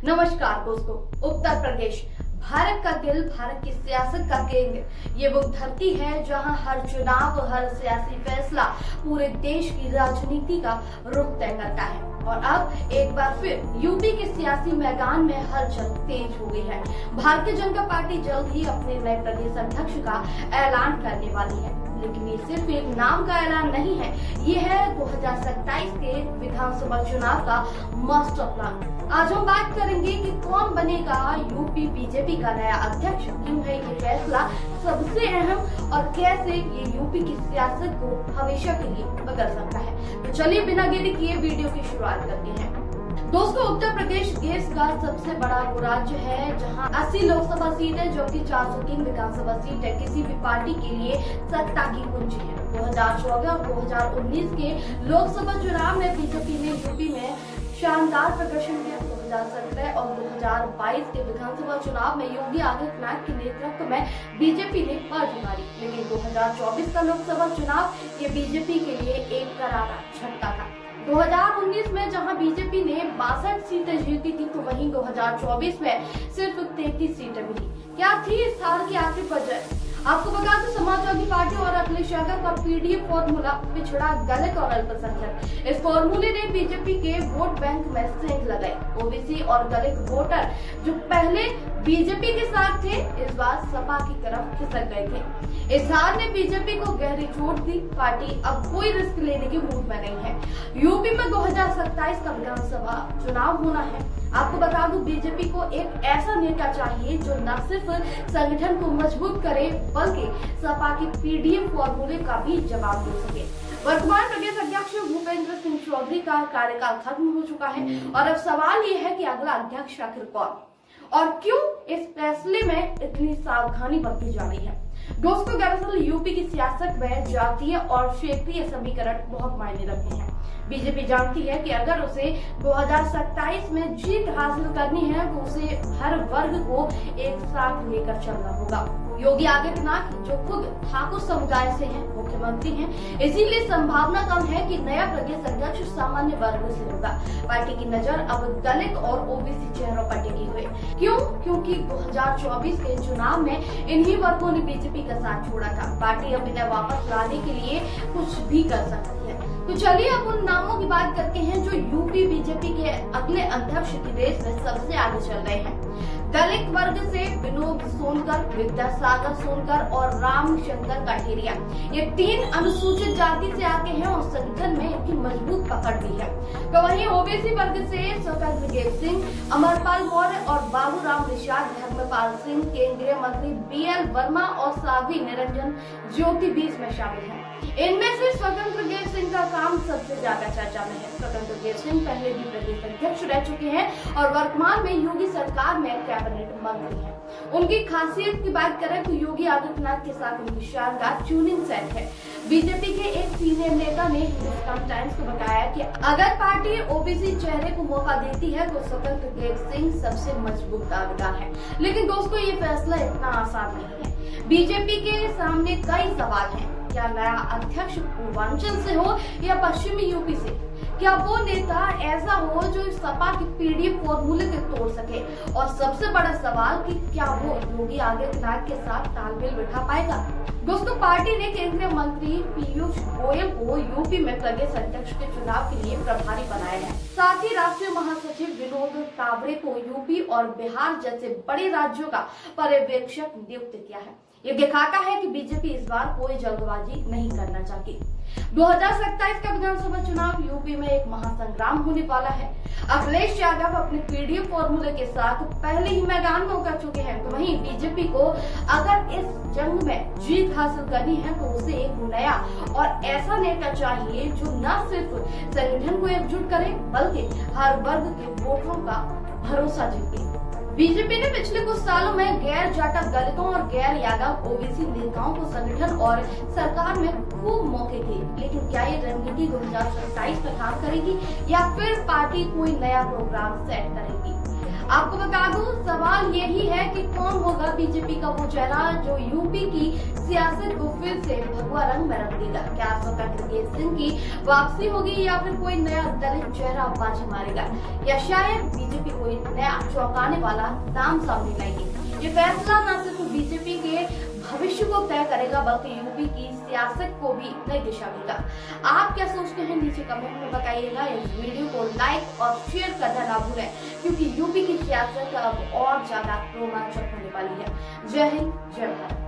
नमस्कार दोस्तों, उत्तर प्रदेश भारत का दिल, भारत की सियासत का केंद्र, ये वो धरती है जहां हर चुनाव, हर सियासी फैसला पूरे देश की राजनीति का रुख तय करता है। और अब एक बार फिर यूपी के सियासी मैदान में हलचल तेज हो गई है। भारतीय जनता पार्टी जल्द ही अपने नए प्रदेश अध्यक्ष का ऐलान करने वाली है, लेकिन ये सिर्फ एक नाम का ऐलान नहीं है, ये है 2027 के विधानसभा चुनाव का मास्टर प्लान। आज हम बात करेंगे कि कौन बनेगा यूपी बीजेपी का नया अध्यक्ष, क्यों है ये फैसला सबसे अहम और कैसे ये यूपी की सियासत को हमेशा के लिए बदल सकता है। तो चलिए बिना देरी किए वीडियो की शुरुआत करते हैं। दोस्तों, उत्तर प्रदेश देश का सबसे बड़ा वो राज्य है जहां 80 लोकसभा सीट है, जो कि 403 विधानसभा सीट है। किसी भी पार्टी के लिए सत्ता की कुंजी है। 2014 और 2019 के लोकसभा चुनाव में बीजेपी ने यूपी में शानदार प्रदर्शन किया। 2017 और 2022 के विधानसभा चुनाव में योगी आदित्यनाथ के नेतृत्व में बीजेपी ने बाजी मारी, लेकिन 2024 का लोकसभा चुनाव ये बीजेपी के लिए एक करारा झटका था। 2019 में जहां बीजेपी ने 62 सीटें जीती थी, तो वहीं 2024 में सिर्फ 33 सीटें मिली। क्या थी इस हार की आखिर वजह? आपको बता दें, समाजवादी पार्टी और अखिलेश यादव का पीडीएफ फॉर्मूला पिछड़ा, दलित और अल्पसंख्यक, इस फॉर्मूले ने बीजेपी के वोट बैंक में सेंध लगाई। ओबीसी और दलित वोटर जो पहले बीजेपी के साथ थे, इस बार सपा की तरफ खिसक गए थे। इस हार ने बीजेपी को गहरी चोट दी। पार्टी अब कोई रिस्क लेने के मूड में नहीं है। यूपी में 2027 का विधानसभा चुनाव होना है। आपको बता दूं, बीजेपी को एक ऐसा नेता चाहिए जो न सिर्फ संगठन को मजबूत करे, बल्कि सपा के पीडीएफ फॉर्मूले का भी जवाब दे सके। वर्तमान प्रदेश अध्यक्ष भूपेंद्र सिंह चौधरी का कार्यकाल खत्म हो चुका है और अब सवाल ये है कि अगला अध्यक्ष आखिर कौन और क्यों इस फैसले में इतनी सावधानी बरती जा रही है। दोस्तों, दरअसल यूपी की सियासत में जातीय और क्षेत्रीय समीकरण बहुत मायने रखते हैं। बीजेपी जानती है कि अगर उसे 2027 में जीत हासिल करनी है तो उसे हर वर्ग को एक साथ लेकर चलना होगा। योगी आदित्यनाथ जो खुद ठाकुर समुदाय से हैं, मुख्यमंत्री हैं, इसीलिए संभावना कम है कि नया प्रदेश अध्यक्ष सामान्य वर्ग से होगा। पार्टी की नजर अब दलित और ओबीसी चेहरों पर टिकी हुई। क्यों? क्योंकि 2024 के चुनाव में इन्हीं वर्गों ने बीजेपी का साथ छोड़ा था। पार्टी अब इन्हें वापस लाने के लिए कुछ भी कर सकती है। तो चलिए अब उन नामों की बात करते हैं जो यूपी बीजेपी के अगले अध्यक्ष की रेस में सबसे आगे चल रहे हैं। दलित वर्ग से विनोद सोनकर, विद्यासागर सोनकर और रामशंकर कठेरिया, ये 3 अनुसूचित जाति से आगे हैं और संगठन में इनकी मजबूत पकड़ भी है। तो वहीं ओबीसी वर्ग से स्वतंत्र देव सिंह, अमरपाल मौर्य और बाबूराम निषाद, धर्मपाल सिंह, केंद्रीय मंत्री बीएल वर्मा और साध्वी निरंजन ज्योति बीच में शामिल हैं। इनमें से स्वतंत्र देव सिंह का काम सबसे ज्यादा चर्चा में है। स्वतंत्र देव सिंह पहले भी प्रदेश अध्यक्ष रह चुके हैं और वर्तमान में योगी सरकार में कैबिनेट मंत्री हैं। उनकी खासियत की बात करें तो योगी आदित्यनाथ के साथ उनकी शानदार ट्यूनिंग सेट है। बीजेपी के एक सीनियर नेता ने हिंदुस्तान टाइम्स को बताया कि अगर पार्टी ओबीसी चेहरे को मौका देती है तो स्वतंत्र देव सिंह सबसे मजबूत दावेदार है। लेकिन दोस्तों, ये फैसला इतना आसान नहीं है। बीजेपी के सामने कई सवाल हैं। क्या नया अध्यक्ष पूर्वांचल से हो या पश्चिमी यूपी से? क्या वो नेता ऐसा हो जो सपा के पीडीएफ फॉर्मूले को तोड़ सके? और सबसे बड़ा सवाल कि क्या वो योगी आदित्यनाथ के साथ तालमेल बिठा पाएगा? दोस्तों, पार्टी ने केंद्रीय मंत्री पीयूष गोयल को यूपी में प्रदेश अध्यक्ष के चुनाव के लिए प्रभारी बनाया है। साथ ही राष्ट्रीय महासचिव विनोद तावड़े को यूपी और बिहार जैसे बड़े राज्यों का पर्यवेक्षक नियुक्त किया है। ये दिखाता है कि बीजेपी इस बार कोई जल्दबाजी नहीं करना चाहती। 2027 का विधानसभा चुनाव यूपी में एक महासंग्राम होने वाला है। अखिलेश यादव अपने पीडीएफ फॉर्मूले के साथ पहले ही मैदान में उतर चुके हैं, तो वहीं बीजेपी को अगर इस जंग में जीत हासिल करनी है तो उसे एक नया और ऐसा नेता चाहिए जो न सिर्फ संगठन को एकजुट करे, बल्कि हर वर्ग के वोटरों का भरोसा जीते। बीजेपी ने पिछले कुछ सालों में गैर जाटा दलितों और गैर यादव ओबीसी नेताओं को संगठन और सरकार में खूब मौके दिए, लेकिन क्या ये रणनीति 2027 में काम करेगी या फिर पार्टी कोई नया प्रोग्राम सेट करेगी? आपको बता दूं, सवाल यही है कि कौन होगा बीजेपी का वो चेहरा जो यूपी की सियासत को फिर से भगवा रंग में रंग देगा। क्या स्वतंत्र देव सिंह की वापसी होगी या फिर कोई नया दलित चेहरा बाजी मारेगा, या शायद बीजेपी कोई नया चौंकाने वाला नाम सामने लाएगी। ये फैसला न सिर्फ बीजेपी के भविष्य को तय करेगा बल्कि यूपी की सियासत को भी नई दिशा देगा। आप क्या सोचते हैं नीचे कमेंट में बताइएगा। इस वीडियो को लाइक और शेयर करना ना भूलें, क्योंकि यूपी की सियासत अब और ज्यादा रोमांचक होने वाली है। जय हिंद, जय भारत।